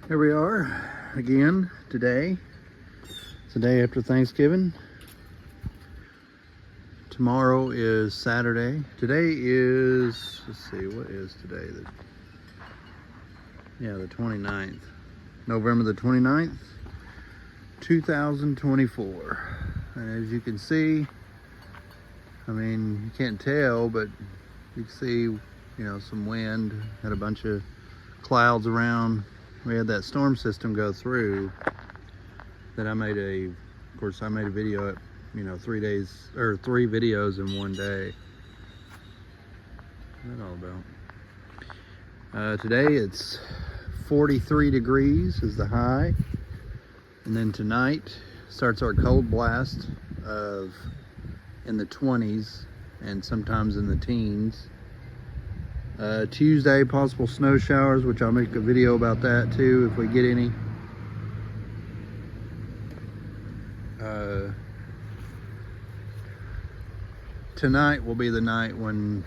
Here we are again today. It's the day after Thanksgiving. Tomorrow is Saturday. Today is, let's see, what is today? The 29th. November the 29th, 2024. And as you can see, I mean, you can't tell, but you can see, some wind, had a bunch of clouds around. We had that storm system go through that I made of course I made a video at, 3 days, or 3 videos in one day. What's that all about? Today it's 43 degrees is the high. And then tonight starts our cold blast of in the 20s and sometimes in the teens. Tuesday, possible snow showers, which I'll make a video about that too if we get any. Tonight will be the night when,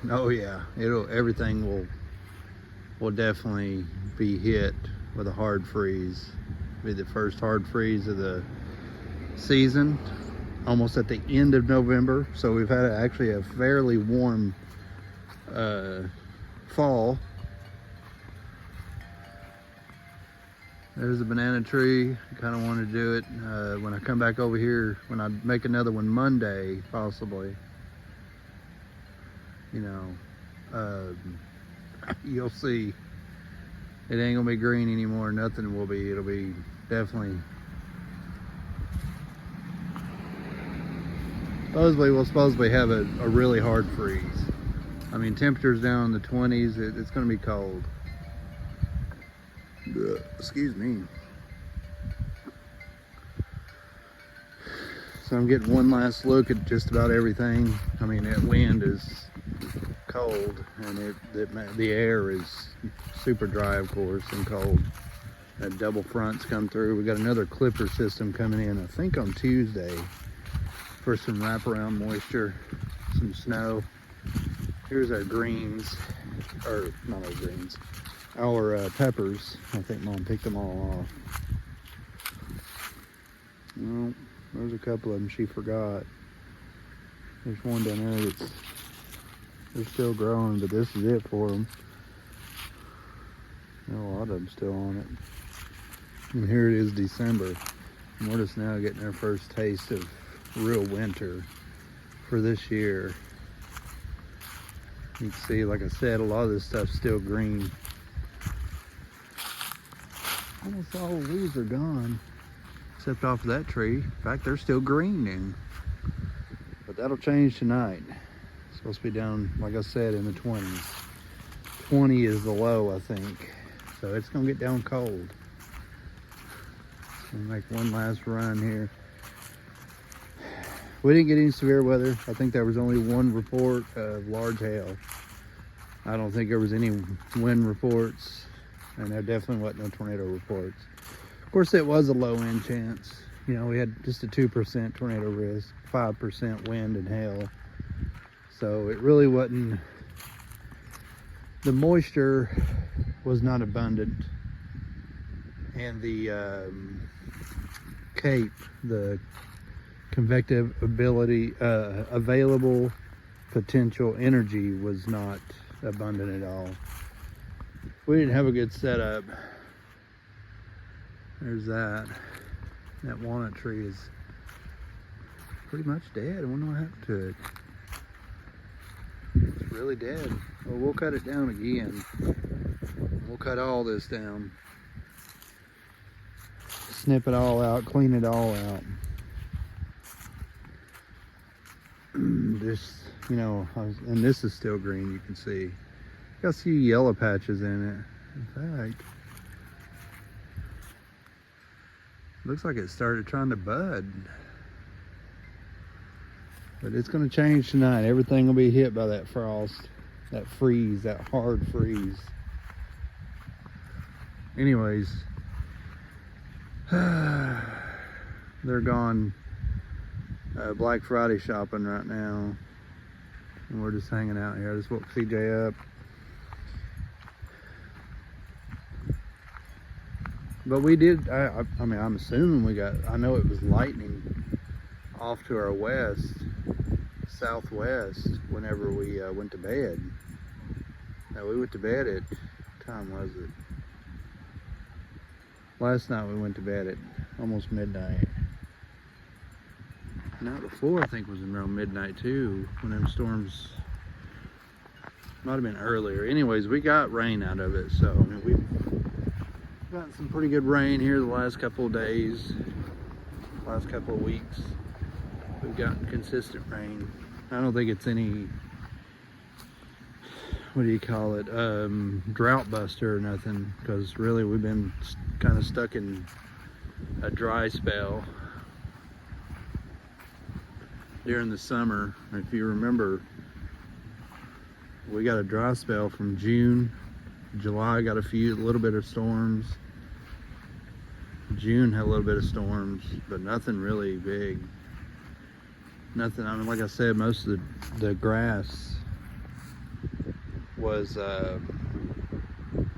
everything will definitely be hit with a hard freeze. Be the first hard freeze of the season, almost at the end of November. So we've had actually a fairly warm fall. There's a banana tree. I kind of want to do it when I come back over here, when I make another one Monday, possibly. You'll see. It ain't gonna be green anymore. Nothing will be. It'll be definitely. We'll supposedly have a really hard freeze. I mean, temperatures down in the 20s. It's gonna be cold. Excuse me. So I'm getting one last look at just about everything. I mean, that wind is cold, and the air is super dry, of course, and cold. That double fronts come through. We got another clipper system coming in, I think on Tuesday, for some wraparound moisture, some snow. Here's our greens, or not our greens, our peppers. I think Mom picked them all off. Well, there's a couple of them she forgot. There's one down there they're still growing, but this is it for them. A lot of them still on it. And here it is, December. And we're just now getting our first taste of real winter for this year. You can see, like I said, a lot of this stuff's still green. Almost all the leaves are gone, except off of that tree. In fact, they're still green then. But that'll change tonight. It's supposed to be down, like I said, in the 20s. 20 is the low, I think. So it's gonna get down cold. Gonna make one last run here. We didn't get any severe weather. I think there was only one report of large hail. I don't think there was any wind reports, and there definitely wasn't no tornado reports. Of course, it was a low end chance. We had just a 2% tornado risk, 5% wind and hail. So it really wasn't, the moisture was not abundant, and the CAPE, the convective ability, available potential energy, was not abundant at all. We didn't have a good setup. There's that. That walnut tree is pretty much dead. I wonder what happened to it. It's really dead. Well, we'll cut it down again. We'll cut all this down. Snip it all out, clean it all out. This, and this is still green, you can see. Got a few yellow patches in it. In fact, looks like it started trying to bud. But it's going to change tonight. Everything will be hit by that frost, that freeze, that hard freeze. Anyways, they're gone Black Friday shopping right now, and we're just hanging out here. I just woke CJ up. But we did, I mean, I'm assuming we got, I know it was lightning off to our southwest, whenever we went to bed. Now, we went to bed at, what time was it? Last night we went to bed at almost midnight. Night before, I think, was around midnight too, when them storms, might have been earlier. Anyways, we got rain out of it, so I mean, we've gotten some pretty good rain here the last couple of days, last couple of weeks. We've gotten consistent rain. I don't think it's any, what do you call it, drought buster or nothing, because really we've been kind of stuck in a dry spell during the summer. If you remember, we got a dry spell from June. July got a little bit of storms. June had a little bit of storms, but nothing really big. Nothing, I mean, like I said, most of the grass was,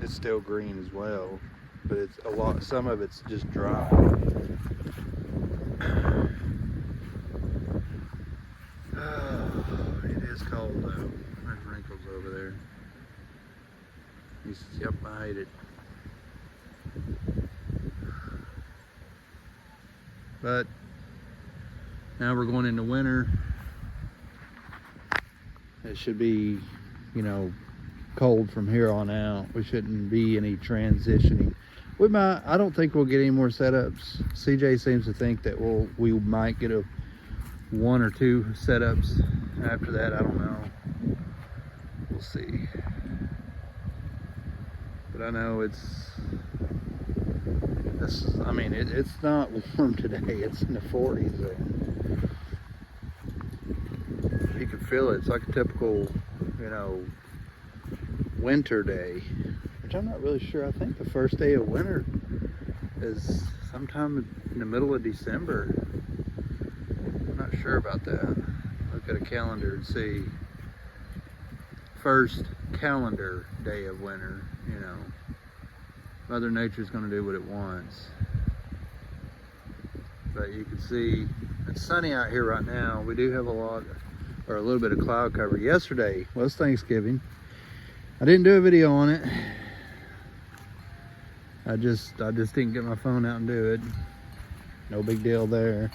it's still green as well, but it's a lot, some of it's just dry. Oh, it is cold though. There's wrinkles over there. Yep, I hate it. But now we're going into winter. It should be, you know, cold from here on out. We shouldn't be any transitioning. I don't think we'll get any more setups. CJ seems to think that we might get one or two setups after that. I don't know. We'll see. But I know I mean, it's not warm today. It's in the 40s there. You can feel it. It's like a typical, you know, winter day, which I'm not really sure. I think the first day of winter is sometime in the middle of December. I'm not sure about that. Look at a calendar and see. First calendar day of winter, you know. Mother Nature's going to do what it wants. But you can see it's sunny out here right now. We do have a little bit of cloud cover. Yesterday was Thanksgiving. I didn't do a video on it. I just didn't get my phone out and do it. No big deal there.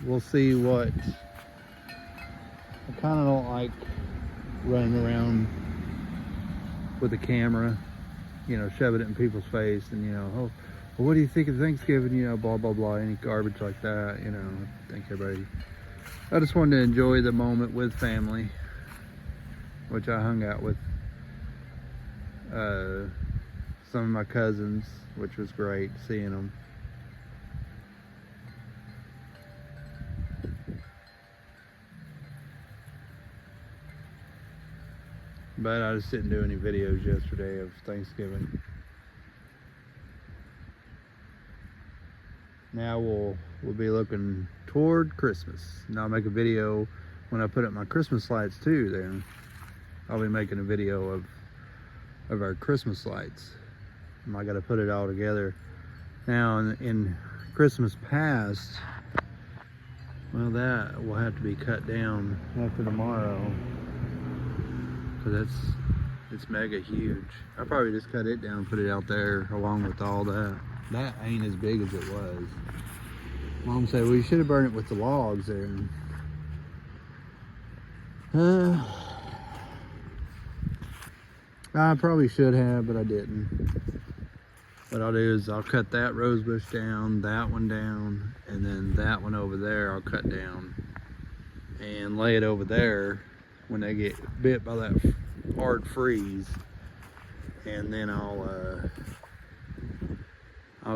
We'll see what. I kind of don't like running around with a camera, you know, shoving it in people's face and, you know, oh, well, what do you think of Thanksgiving, you know, blah, blah, blah, any garbage like that, you know. I just wanted to enjoy the moment with family, which I hung out with some of my cousins, which was great seeing them. But I just didn't do any videos yesterday of Thanksgiving. Now we'll be looking toward Christmas. And I'll make a video when I put up my Christmas lights too. Then I'll be making a video of our Christmas lights. I got to put it all together. Now in Christmas past, well, that will have to be cut down after tomorrow. Because it's mega huge. I'll probably just cut it down and put it out there along with all that. That ain't as big as it was. Mom said, well, you should have burned it with the logs there. I probably should have, but I didn't. What I'll do is I'll cut that rose bush down, that one down, and then that one over there I'll cut down and lay it over there when they get bit by that hard freeze, and then I'll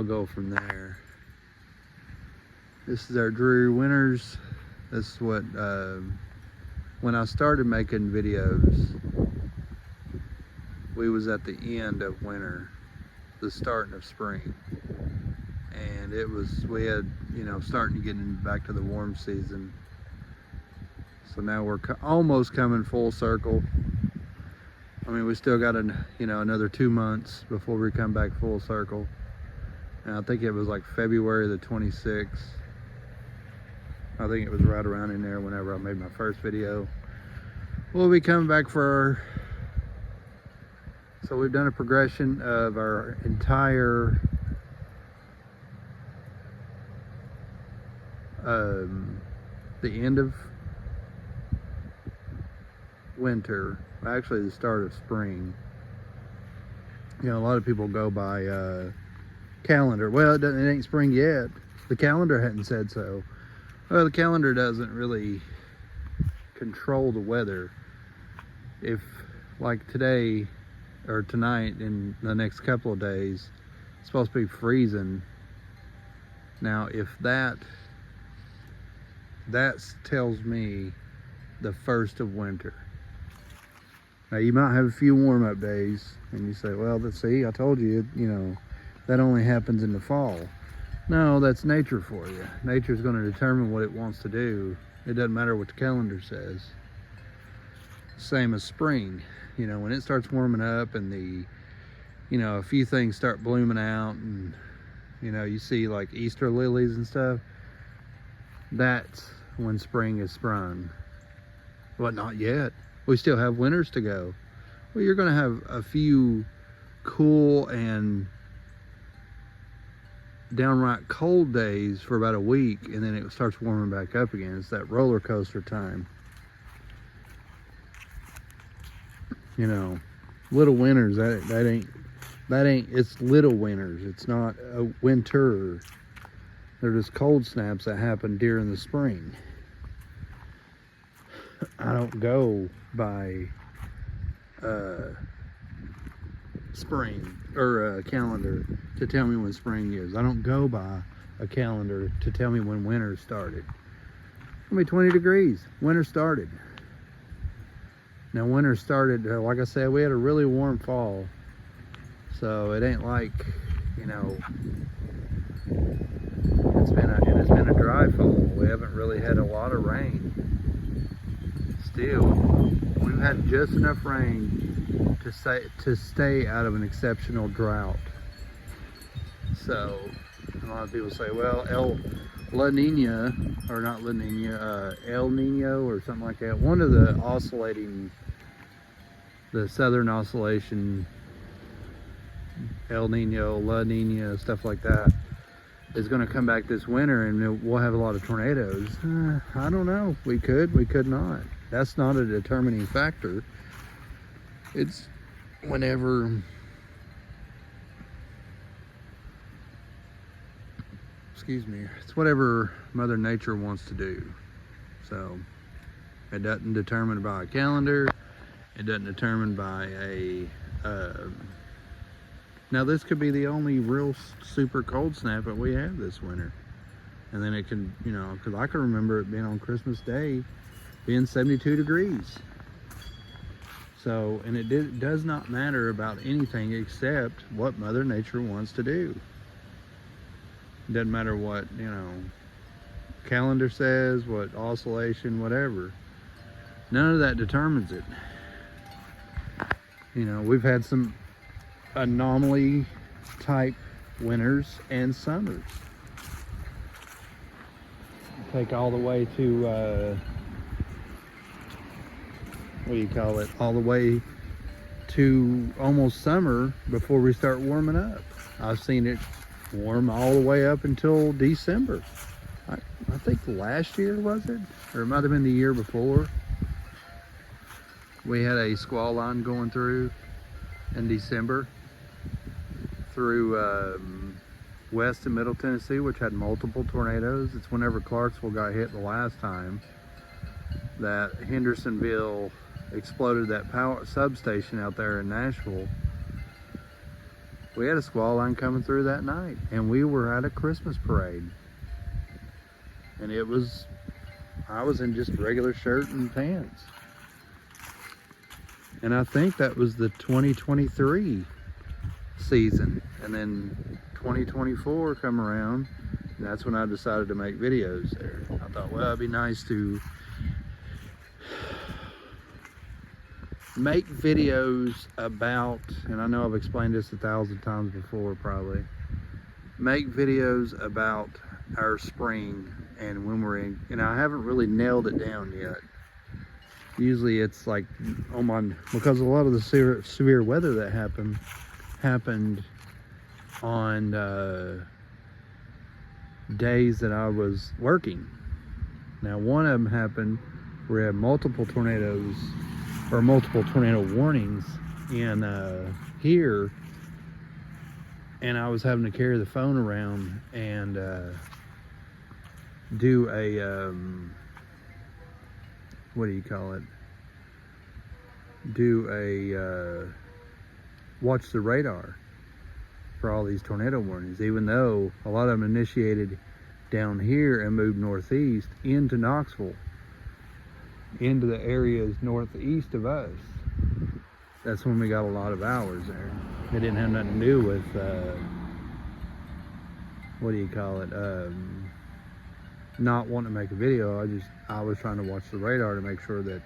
go from there. This is our Dreary Winters. This is what when I started making videos, we was at the end of winter, the starting of spring, and we had, you know, starting to get back to the warm season. So now we're almost coming full circle. I mean, we still got another 2 months before we come back full circle. And I think it was like February the 26th. I think it was right around in there whenever I made my first video. We'll be coming back for so we've done a progression of our entire the end of winter, actually the start of spring. You know, a lot of people go by calendar. Well, it ain't spring yet. The calendar hadn't said so. Well, the calendar doesn't really control the weather. If like today or tonight in the next couple of days, it's supposed to be freezing. Now, if that tells me the first of winter. Now, you might have a few warm-up days, and you say, well, let's see, I told you, that only happens in the fall. No, that's nature for you. Nature's going to determine what it wants to do. It doesn't matter what the calendar says. Same as spring. When it starts warming up and a few things start blooming out, and, you see like Easter lilies and stuff, that's when spring is sprung. But not yet. We still have winters to go. Well, you're going to have a few cool and downright cold days for about a week, and then it starts warming back up again. It's that roller coaster time. Little winters, that ain't, it's little winters. It's not a winter. They're just cold snaps that happen during the spring. I don't go by spring or a calendar to tell me when spring is. I don't go by a calendar to tell me when winter started. It's gonna be 20 degrees. Winter started. Now, winter started, like I said, we had a really warm fall. So it ain't like, it's been a dry fall. We haven't really had a lot of rain. Still, we've had just enough rain to stay out of an exceptional drought. So a lot of people say, well, El Nino or something like that. One of the southern oscillation, El Nino, La Nina, stuff like that, is going to come back this winter, and we'll have a lot of tornadoes. I don't know. We could not. That's not a determining factor. It's whenever, it's whatever Mother Nature wants to do. So it doesn't determine by a calendar. It doesn't determine by a now this could be the only real super cold snap that we have this winter, and then it can, because I can remember it being on Christmas Day being 72 degrees. So, and it does not matter about anything except what Mother Nature wants to do. It doesn't matter what, calendar says, what oscillation, whatever. None of that determines it. We've had some anomaly type winters and summers. Take all the way to all the way to almost summer before we start warming up. I've seen it warm all the way up until December. I think last year, was it? Or it might have been the year before. We had a squall line going through in December through west and middle Tennessee, which had multiple tornadoes. It's whenever Clarksville got hit the last time that Hendersonville exploded that power substation out there in Nashville. We had a squall line coming through that night, and we were at a Christmas parade, and I was in just regular shirt and pants, and I think that was the 2023 season. And then 2024 come around, and that's when I decided to make videos there. I thought, well, it'd be nice to make videos about, and I know I've explained this 1,000 times before probably, make videos about our spring and when we're in, and I haven't really nailed it down yet. Usually it's like on my, because a lot of the severe weather that happened on days that I was working. Now one of them happened where we had multiple tornadoes, or multiple tornado warnings in here, and I was having to carry the phone around and do a what do you call it? Do a watch the radar for all these tornado warnings, even though a lot of them initiated down here and moved northeast into Knoxville, into the areas northeast of us. That's when we got a lot of hours there. It didn't have nothing to do with what do you call it, not wanting to make a video. I was trying to watch the radar to make sure that,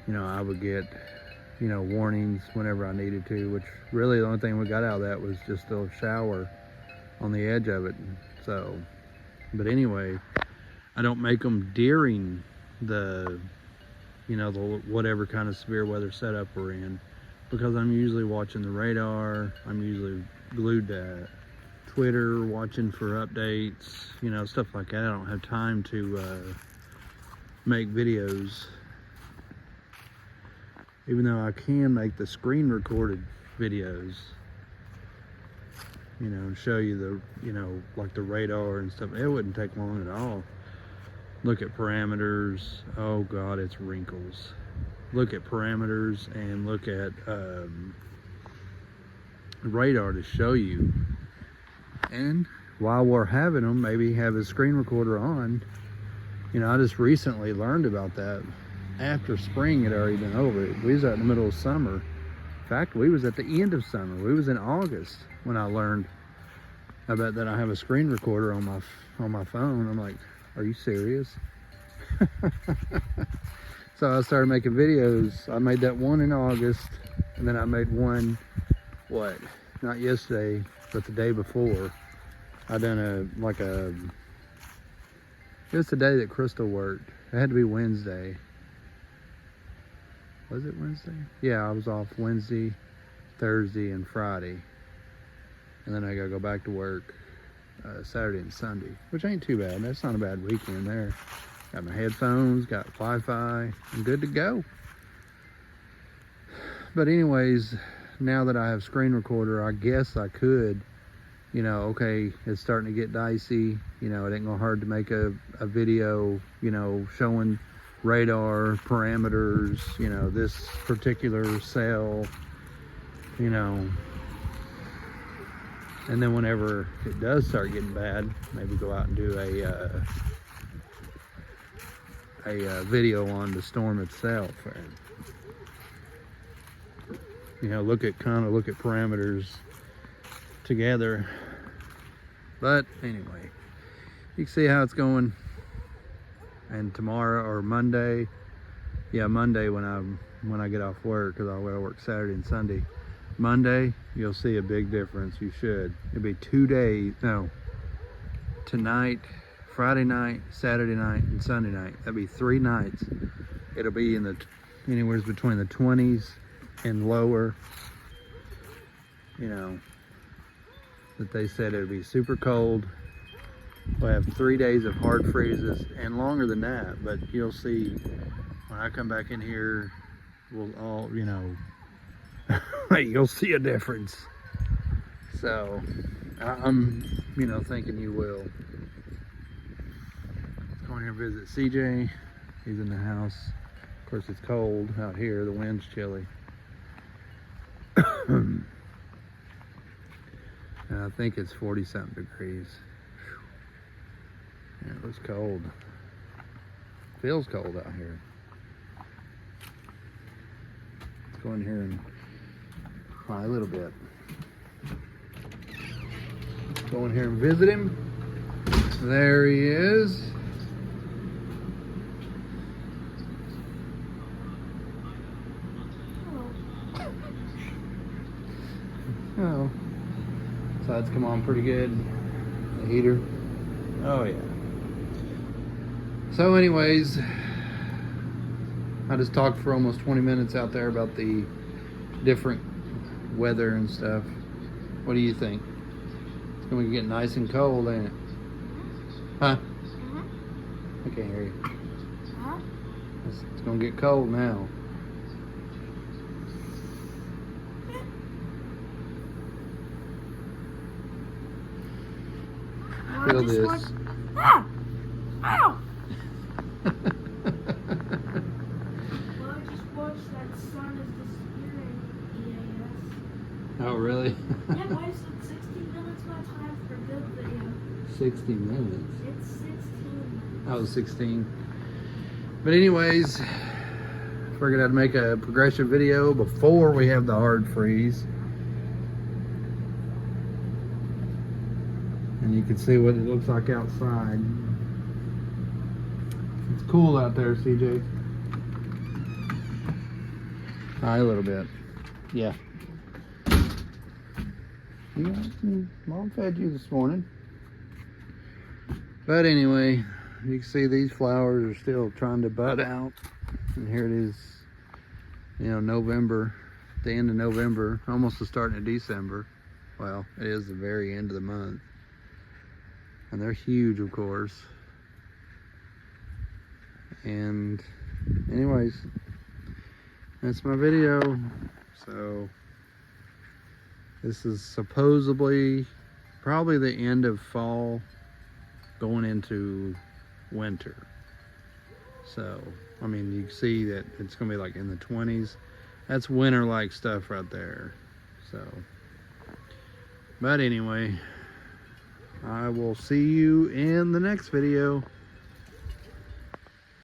you know, I would get, you know, warnings whenever I needed to, which really the only thing we got out of that was just a shower on the edge of it. So, but anyway, I don't make them during the, you know, the whatever kind of severe weather setup we're in, because I'm usually watching the radar. I'm usually glued to Twitter watching for updates, you know, stuff like that. I don't have time to make videos, even though I can make the screen recorded videos, you know, and show you the, you know, like the radar and stuff. It wouldn't take long at all. Look at parameters. Oh God, it's wrinkles. Look at parameters and look at radar to show you. And while we're having them, maybe have a screen recorder on. You know, I just recently learned about that. After spring had already been over. We was out in the middle of summer. In fact, we was at the end of summer. We was in August when I learned about that. I have a screen recorder on my phone. I'm like, are you serious? So I started making videos. I made that one in August, and then I made one, what, not yesterday, but the day before. I done it was the day that Crystal worked. It had to be Wednesday. Was it Wednesday? Yeah, I was off Wednesday, Thursday, and Friday. And then I gotta go back to work Saturday and Sunday, which ain't too bad. That's not a bad weekend there. Got my headphones, got Wi-Fi, I'm good to go. But anyways, now that I have screen recorder, I guess I could, you know, okay, it's starting to get dicey. You know, it ain't gonna hard to make a video, you know, showing radar parameters, you know, this particular cell, you know. And then whenever it does start getting bad, maybe go out and do a video on the storm itself. You know, kind of look at parameters together. But anyway, you can see how it's going. And tomorrow or Monday, yeah, Monday when I get off work, because I work Saturday and Sunday. Monday, you'll see a big difference. You should. It'll be 2 days. No, tonight, Friday night, Saturday night, and Sunday night. That'll be 3 nights. It'll be in the anywhere between the 20s and lower. You know, that they said it'll be super cold. We'll have 3 days of hard freezes and longer than that. But you'll see when I come back in here, we'll all, you know, you'll see a difference. So I'm, you know, thinking you will. Let's go in here and visit CJ. He's in the house. Of course, it's cold out here. The wind's chilly. And I think it's 40-something degrees. Yeah, it was cold. Feels cold out here. Let's go in here and try a little bit. Go in here and visit him. There he is. Oh, sides come on pretty good. The heater. Oh yeah. So anyways, I just talked for almost 20 minutes out there about the different weather and stuff. What do you think? It's gonna get nice and cold, ain't it? Huh? I can't hear you. It's gonna get cold now. Feel this. Ow! Ow! Well, I just watched that Sun is Disappearing EAS. Oh, really? Yeah, why is it 60 minutes my time for good video? 60 minutes. It's 16 minutes. I was 16. But anyways, figured I'd make a progression video before we have the hard freeze. And you can see what it looks like outside. It's cool out there, CJ. Hi, a little bit. Yeah. Yeah, Mom fed you this morning. But anyway, you can see these flowers are still trying to bud out. And here it is, you know, November, the end of November, almost the starting of December. Well, it is the very end of the month. And they're huge, of course. And anyways, that's my video. So this is supposedly probably the end of fall going into winter. So I mean, you can see that it's gonna be like in the 20s. That's winter like stuff right there. So but anyway, I will see you in the next video.